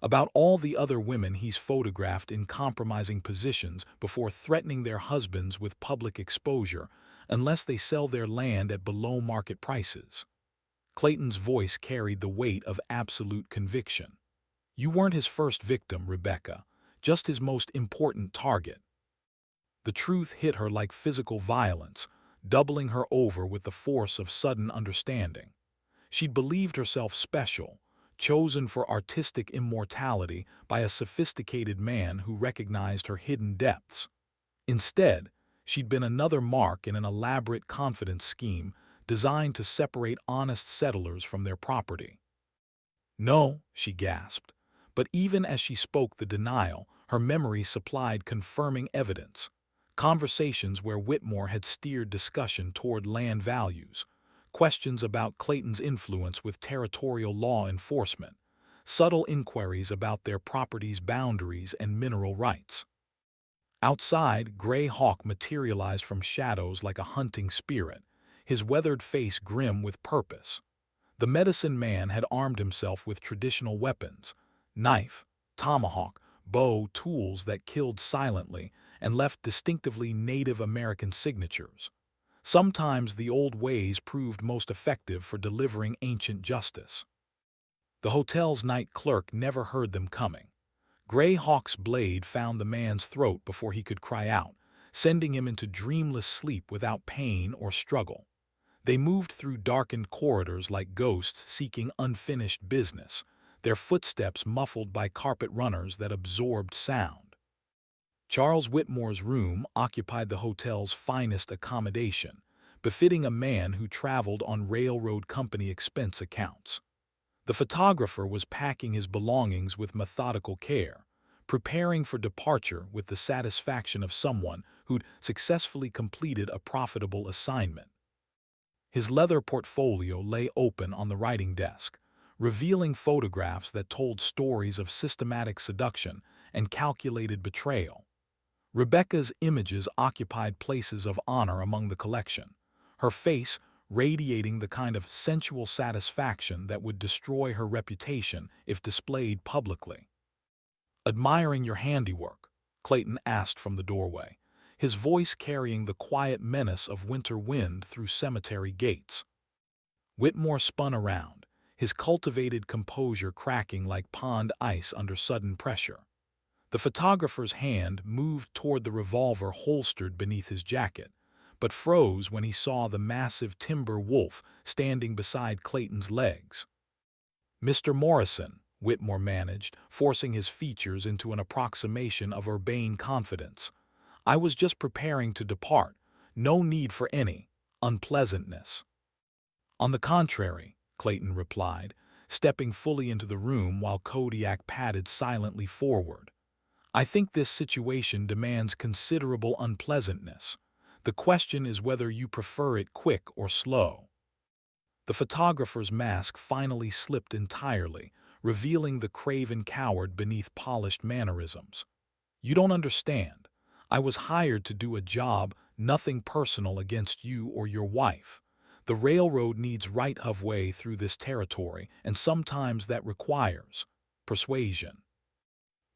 about all the other women he's photographed in compromising positions before threatening their husbands with public exposure unless they sell their land at below-market prices. Clayton's voice carried the weight of absolute conviction. You weren't his first victim, Rebecca, just his most important target. The truth hit her like physical violence, doubling her over with the force of sudden understanding. She'd believed herself special, chosen for artistic immortality by a sophisticated man who recognized her hidden depths. Instead, she'd been another mark in an elaborate confidence scheme designed to separate honest settlers from their property. No, she gasped, but even as she spoke the denial, her memory supplied confirming evidence. Conversations where Whitmore had steered discussion toward land values, questions about Clayton's influence with territorial law enforcement, subtle inquiries about their property's boundaries and mineral rights. Outside, Gray Hawk materialized from shadows like a hunting spirit, his weathered face grim with purpose. The medicine man had armed himself with traditional weapons, knife, tomahawk, bow, tools that killed silently and left distinctively Native American signatures. Sometimes the old ways proved most effective for delivering ancient justice. The hotel's night clerk never heard them coming. Gray Hawk's blade found the man's throat before he could cry out, sending him into dreamless sleep without pain or struggle. They moved through darkened corridors like ghosts seeking unfinished business, their footsteps muffled by carpet runners that absorbed sound. Charles Whitmore's room occupied the hotel's finest accommodation, befitting a man who traveled on railroad company expense accounts. The photographer was packing his belongings with methodical care, preparing for departure with the satisfaction of someone who'd successfully completed a profitable assignment. His leather portfolio lay open on the writing desk, revealing photographs that told stories of systematic seduction and calculated betrayal. Rebecca's images occupied places of honor among the collection, her face radiating the kind of sensual satisfaction that would destroy her reputation if displayed publicly. Admiring your handiwork, Clayton asked from the doorway, his voice carrying the quiet menace of winter wind through cemetery gates. Whitmore spun around, his cultivated composure cracking like pond ice under sudden pressure. The photographer's hand moved toward the revolver holstered beneath his jacket, but froze when he saw the massive timber wolf standing beside Clayton's legs. "Mr. Morrison," Whitmore managed, forcing his features into an approximation of urbane confidence. "I was just preparing to depart. No need for any unpleasantness." "On the contrary," Clayton replied, stepping fully into the room while Kodiak padded silently forward. "I think this situation demands considerable unpleasantness. The question is whether you prefer it quick or slow." The photographer's mask finally slipped entirely, revealing the craven coward beneath polished mannerisms. "You don't understand. I was hired to do a job, nothing personal against you or your wife. The railroad needs right-of-way through this territory, and sometimes that requires persuasion."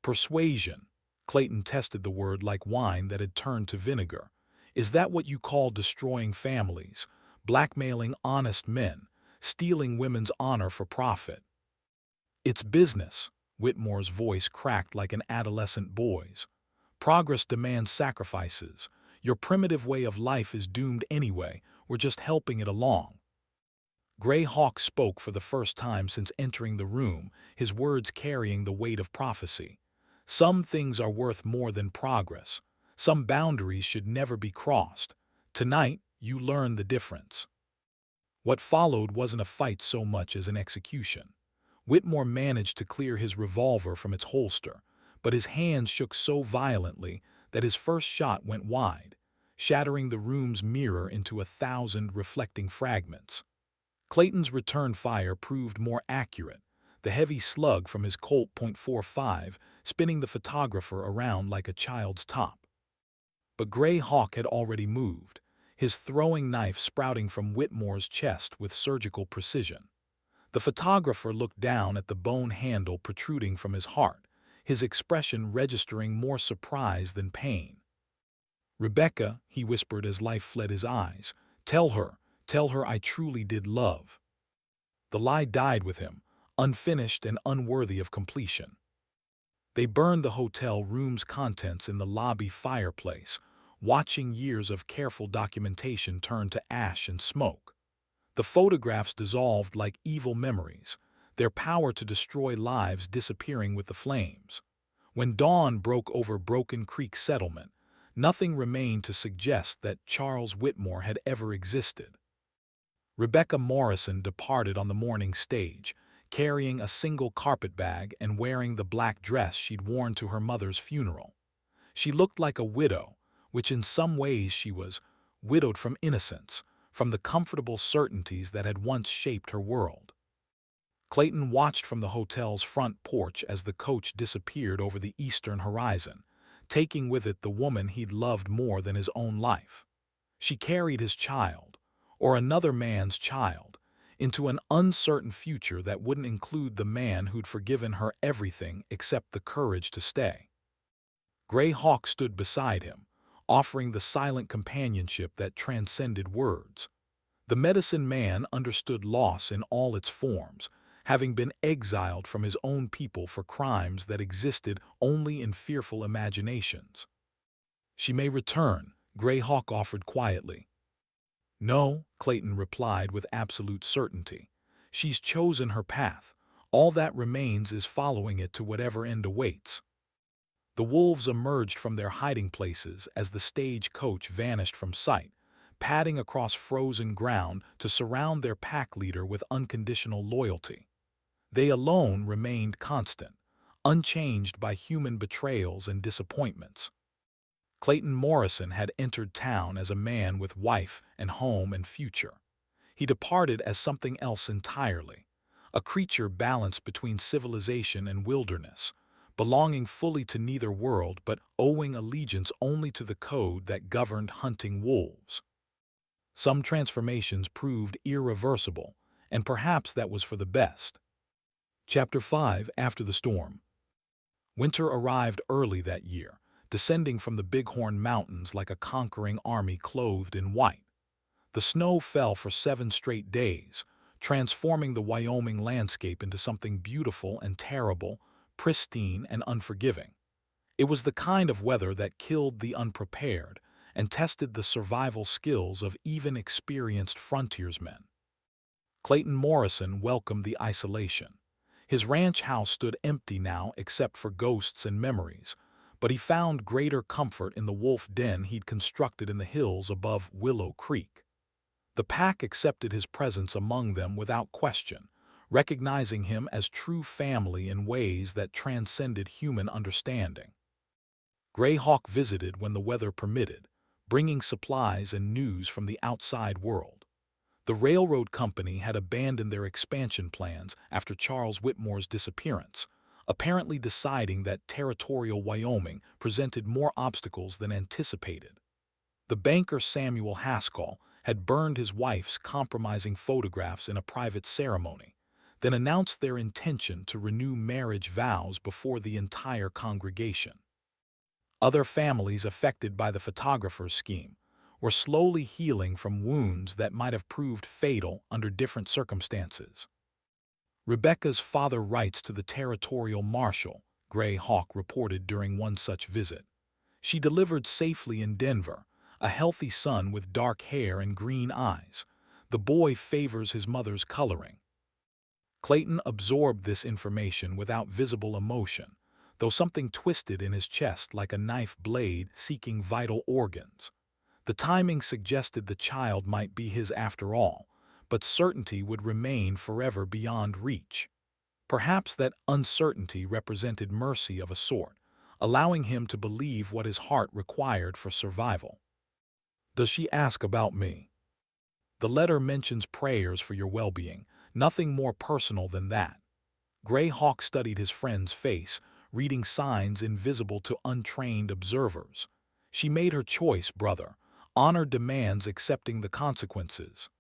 Persuasion. Clayton tested the word like wine that had turned to vinegar. "Is that what you call destroying families, blackmailing honest men, stealing women's honor for profit?" "It's business." Whitmore's voice cracked like an adolescent boy's. "Progress demands sacrifices. Your primitive way of life is doomed anyway. We're just helping it along." Gray Hawk spoke for the first time since entering the room, his words carrying the weight of prophecy. "Some things are worth more than progress. Some boundaries should never be crossed. Tonight, you learn the difference." What followed wasn't a fight so much as an execution. Whitmore managed to clear his revolver from its holster, but his hands shook so violently that his first shot went wide, shattering the room's mirror into 1,000 reflecting fragments. Clayton's return fire proved more accurate, the heavy slug from his Colt .45 spinning the photographer around like a child's top. But Gray Hawk had already moved, his throwing knife sprouting from Whitmore's chest with surgical precision. The photographer looked down at the bone handle protruding from his heart, his expression registering more surprise than pain. "Rebecca," he whispered as life fled his eyes, tell her I truly did love." The lie died with him, unfinished and unworthy of completion. They burned the hotel room's contents in the lobby fireplace, watching years of careful documentation turn to ash and smoke. The photographs dissolved like evil memories, their power to destroy lives disappearing with the flames. When dawn broke over Broken Creek Settlement, nothing remained to suggest that Charles Whitmore had ever existed. Rebecca Morrison departed on the morning stage, carrying a single carpetbag and wearing the black dress she'd worn to her mother's funeral. She looked like a widow, which in some ways she was, widowed from innocence, from the comfortable certainties that had once shaped her world. Clayton watched from the hotel's front porch as the coach disappeared over the eastern horizon, taking with it the woman he'd loved more than his own life. She carried his child, or another man's child, into an uncertain future that wouldn't include the man who'd forgiven her everything except the courage to stay. Gray Hawk stood beside him, offering the silent companionship that transcended words. The medicine man understood loss in all its forms, having been exiled from his own people for crimes that existed only in fearful imaginations. "She may return," Gray Hawk offered quietly. "No," Clayton replied with absolute certainty. "She's chosen her path. All that remains is following it to whatever end awaits." The wolves emerged from their hiding places as the stage coach vanished from sight, padding across frozen ground to surround their pack leader with unconditional loyalty. They alone remained constant, unchanged by human betrayals and disappointments. Clayton Morrison had entered town as a man with wife and home and future. He departed as something else entirely, a creature balanced between civilization and wilderness, belonging fully to neither world but owing allegiance only to the code that governed hunting wolves. Some transformations proved irreversible, and perhaps that was for the best. Chapter 5: After the Storm. Winter arrived early that year, descending from the Bighorn Mountains like a conquering army clothed in white. The snow fell for 7 straight days, transforming the Wyoming landscape into something beautiful and terrible, pristine and unforgiving. It was the kind of weather that killed the unprepared and tested the survival skills of even experienced frontiersmen. Clayton Morrison welcomed the isolation. His ranch house stood empty now except for ghosts and memories, but he found greater comfort in the wolf den he'd constructed in the hills above Willow Creek. The pack accepted his presence among them without question, recognizing him as true family in ways that transcended human understanding. Greyhawk visited when the weather permitted, bringing supplies and news from the outside world. The railroad company had abandoned their expansion plans after Charles Whitmore's disappearance, apparently deciding that territorial Wyoming presented more obstacles than anticipated. The banker Samuel Haskell had burned his wife's compromising photographs in a private ceremony, then announced their intention to renew marriage vows before the entire congregation. Other families affected by the photographer's scheme were slowly healing from wounds that might have proved fatal under different circumstances. Rebecca's father writes to the territorial marshal, Greyhawk reported during one such visit. She delivered safely in Denver, a healthy son with dark hair and green eyes. The boy favors his mother's coloring. Clayton absorbed this information without visible emotion, though something twisted in his chest like a knife blade seeking vital organs. The timing suggested the child might be his after all, but certainty would remain forever beyond reach. Perhaps that uncertainty represented mercy of a sort, allowing him to believe what his heart required for survival. Does she ask about me? The letter mentions prayers for your well-being, nothing more personal than that. Greyhawk studied his friend's face, reading signs invisible to untrained observers. She made her choice, brother. Honor demands accepting the consequences.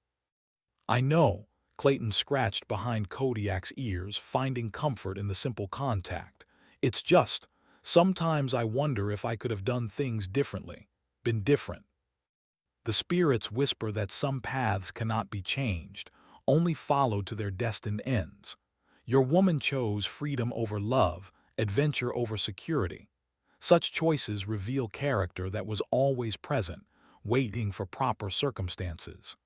I know, Clayton scratched behind Kodiak's ears, finding comfort in the simple contact. It's just, sometimes I wonder if I could have done things differently, been different. The spirits whisper that some paths cannot be changed, only followed to their destined ends. Your woman chose freedom over love, adventure over security. Such choices reveal character that was always present, waiting for proper circumstances.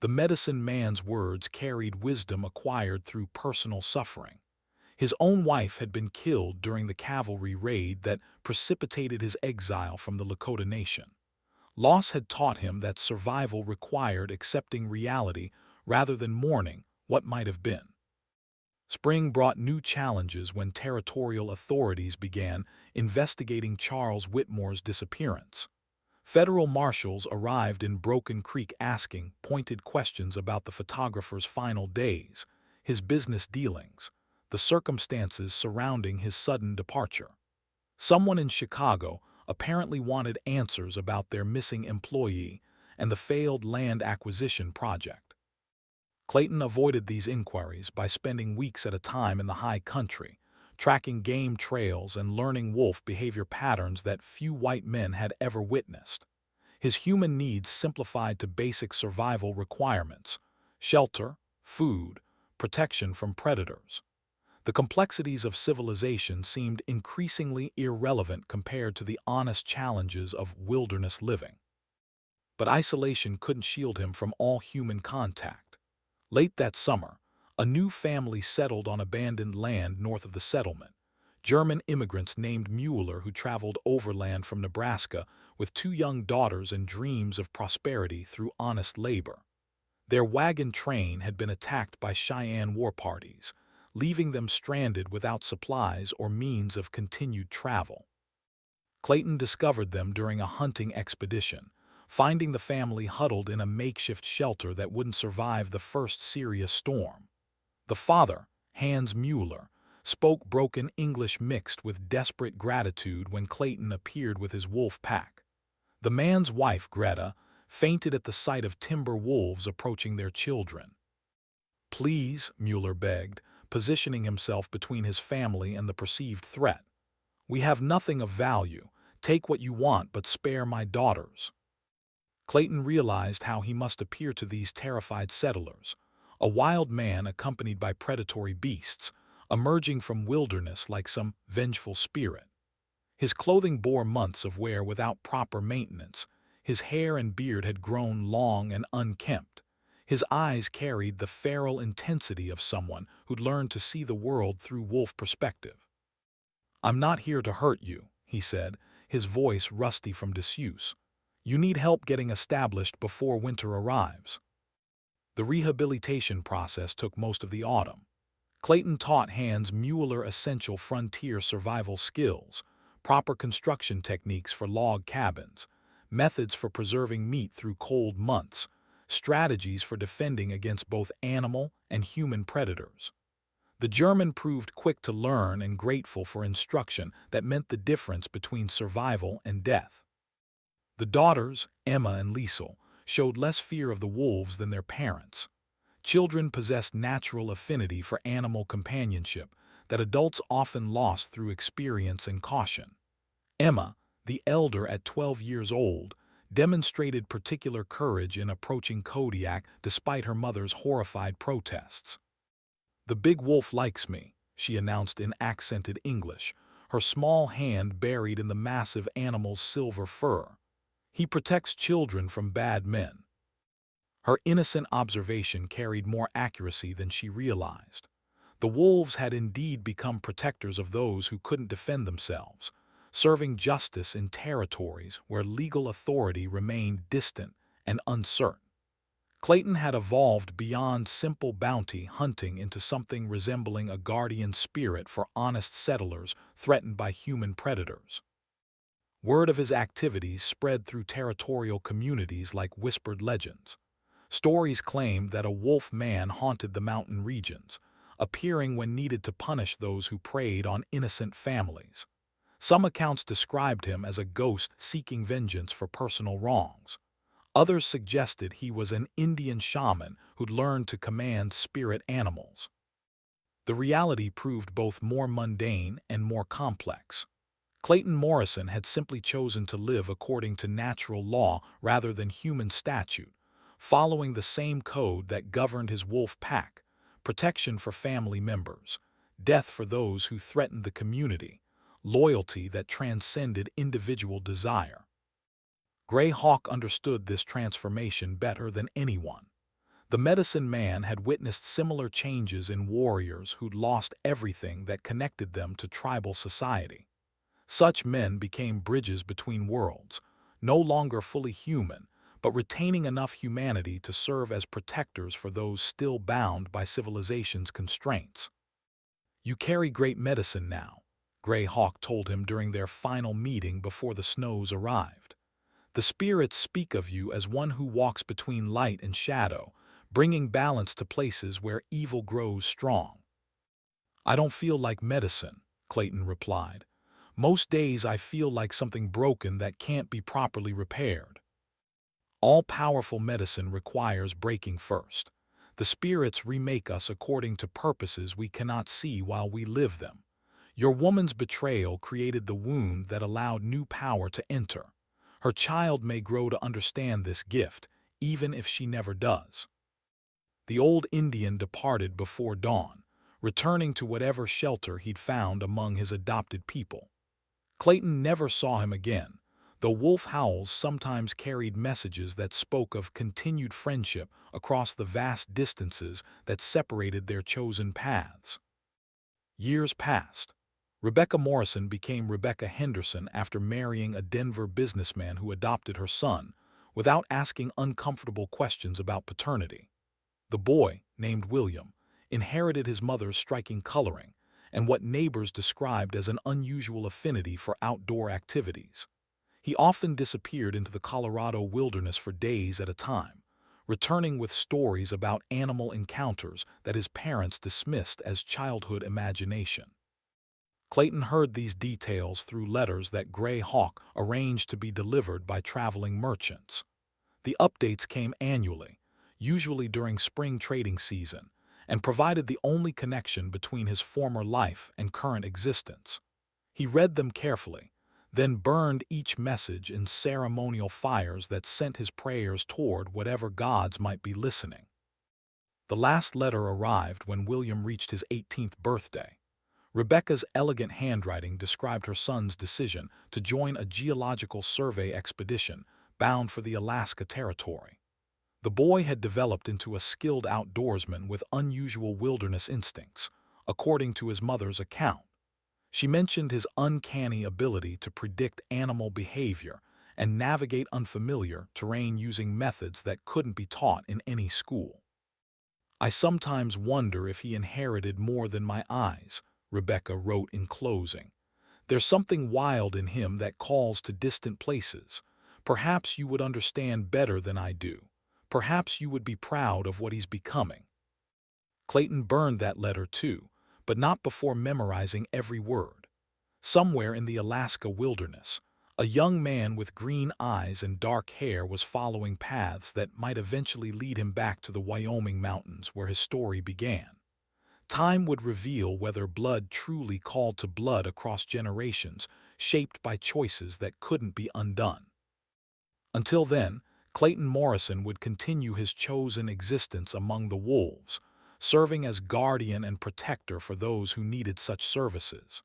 The medicine man's words carried wisdom acquired through personal suffering. His own wife had been killed during the cavalry raid that precipitated his exile from the Lakota Nation. Loss had taught him that survival required accepting reality rather than mourning what might have been. Spring brought new challenges when territorial authorities began investigating Charles Whitmore's disappearance. Federal marshals arrived in Broken Creek asking pointed questions about the photographer's final days, his business dealings, the circumstances surrounding his sudden departure. Someone in Chicago apparently wanted answers about their missing employee and the failed land acquisition project. Clayton avoided these inquiries by spending weeks at a time in the high country, tracking game trails and learning wolf behavior patterns that few white men had ever witnessed. His human needs simplified to basic survival requirements: shelter, food, protection from predators. The complexities of civilization seemed increasingly irrelevant compared to the honest challenges of wilderness living. But isolation couldn't shield him from all human contact. Late that summer, a new family settled on abandoned land north of the settlement. German immigrants named Mueller who traveled overland from Nebraska with two young daughters and dreams of prosperity through honest labor. Their wagon train had been attacked by Cheyenne war parties, leaving them stranded without supplies or means of continued travel. Clayton discovered them during a hunting expedition, finding the family huddled in a makeshift shelter that wouldn't survive the first serious storm. The father, Hans Mueller, spoke broken English mixed with desperate gratitude when Clayton appeared with his wolf pack. The man's wife, Greta, fainted at the sight of timber wolves approaching their children. Please, Mueller begged, positioning himself between his family and the perceived threat. We have nothing of value. Take what you want, but spare my daughters. Clayton realized how he must appear to these terrified settlers, a wild man accompanied by predatory beasts, emerging from wilderness like some vengeful spirit. His clothing bore months of wear without proper maintenance. His hair and beard had grown long and unkempt. His eyes carried the feral intensity of someone who'd learned to see the world through wolf perspective. "I'm not here to hurt you," he said, his voice rusty from disuse. "You need help getting established before winter arrives." The rehabilitation process took most of the autumn. Clayton taught Hans Mueller essential frontier survival skills, proper construction techniques for log cabins, methods for preserving meat through cold months, strategies for defending against both animal and human predators. The German proved quick to learn and grateful for instruction that meant the difference between survival and death. The daughters, Emma and Liesel, showed less fear of the wolves than their parents. Children possessed natural affinity for animal companionship that adults often lost through experience and caution. Emma, the elder at 12 years old, demonstrated particular courage in approaching Kodiak despite her mother's horrified protests. "The big wolf likes me," she announced in accented English, her small hand buried in the massive animal's silver fur. "He protects children from bad men." Her innocent observation carried more accuracy than she realized. The wolves had indeed become protectors of those who couldn't defend themselves, serving justice in territories where legal authority remained distant and uncertain. Clayton had evolved beyond simple bounty hunting into something resembling a guardian spirit for honest settlers threatened by human predators. Word of his activities spread through territorial communities like whispered legends. Stories claimed that a wolf man haunted the mountain regions, appearing when needed to punish those who preyed on innocent families. Some accounts described him as a ghost seeking vengeance for personal wrongs. Others suggested he was an Indian shaman who'd learned to command spirit animals. The reality proved both more mundane and more complex. Clayton Morrison had simply chosen to live according to natural law rather than human statute, following the same code that governed his wolf pack: protection for family members, death for those who threatened the community, loyalty that transcended individual desire. Gray Hawk understood this transformation better than anyone. The medicine man had witnessed similar changes in warriors who'd lost everything that connected them to tribal society. Such men became bridges between worlds, no longer fully human, but retaining enough humanity to serve as protectors for those still bound by civilization's constraints. "You carry great medicine now," Gray Hawk told him during their final meeting before the snows arrived. "The spirits speak of you as one who walks between light and shadow, bringing balance to places where evil grows strong." "I don't feel like medicine," Clayton replied. "Most days I feel like something broken that can't be properly repaired." All-powerful medicine requires breaking first. The spirits remake us according to purposes we cannot see while we live them. Your woman's betrayal created the wound that allowed new power to enter. Her child may grow to understand this gift, even if she never does. The old Indian departed before dawn, returning to whatever shelter he'd found among his adopted people. Clayton never saw him again, though wolf howls sometimes carried messages that spoke of continued friendship across the vast distances that separated their chosen paths. Years passed. Rebecca Morrison became Rebecca Henderson after marrying a Denver businessman who adopted her son, without asking uncomfortable questions about paternity. The boy, named William, inherited his mother's striking coloring and what neighbors described as an unusual affinity for outdoor activities. He often disappeared into the Colorado wilderness for days at a time, returning with stories about animal encounters that his parents dismissed as childhood imagination. Clayton heard these details through letters that Gray Hawk arranged to be delivered by traveling merchants. The updates came annually, usually during spring trading season, and provided the only connection between his former life and current existence. He read them carefully, then burned each message in ceremonial fires that sent his prayers toward whatever gods might be listening. The last letter arrived when William reached his 18th birthday. Rebecca's elegant handwriting described her son's decision to join a geological survey expedition bound for the Alaska Territory. The boy had developed into a skilled outdoorsman with unusual wilderness instincts, according to his mother's account. She mentioned his uncanny ability to predict animal behavior and navigate unfamiliar terrain using methods that couldn't be taught in any school. "I sometimes wonder if he inherited more than my eyes," Rebecca wrote in closing. "There's something wild in him that calls to distant places. Perhaps you would understand better than I do. Perhaps you would be proud of what he's becoming." Clayton burned that letter too, but not before memorizing every word. Somewhere in the Alaska wilderness, a young man with green eyes and dark hair was following paths that might eventually lead him back to the Wyoming mountains where his story began. Time would reveal whether blood truly called to blood across generations, shaped by choices that couldn't be undone. Until then, Clayton Morrison would continue his chosen existence among the wolves, serving as guardian and protector for those who needed such services.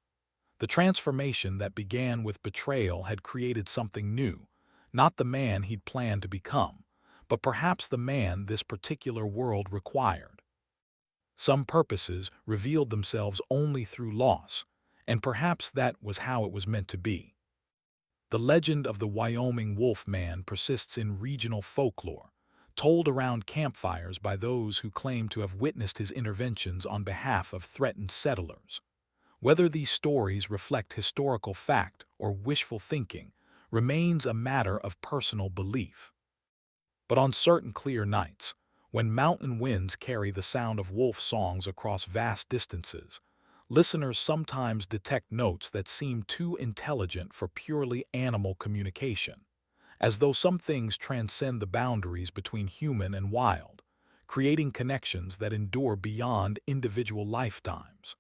The transformation that began with betrayal had created something new, not the man he'd planned to become, but perhaps the man this particular world required. Some purposes revealed themselves only through loss, and perhaps that was how it was meant to be. The legend of the Wyoming Wolf Man persists in regional folklore, told around campfires by those who claim to have witnessed his interventions on behalf of threatened settlers. Whether these stories reflect historical fact or wishful thinking remains a matter of personal belief. But on certain clear nights, when mountain winds carry the sound of wolf songs across vast distances, listeners sometimes detect notes that seem too intelligent for purely animal communication, as though some things transcend the boundaries between human and wild, creating connections that endure beyond individual lifetimes.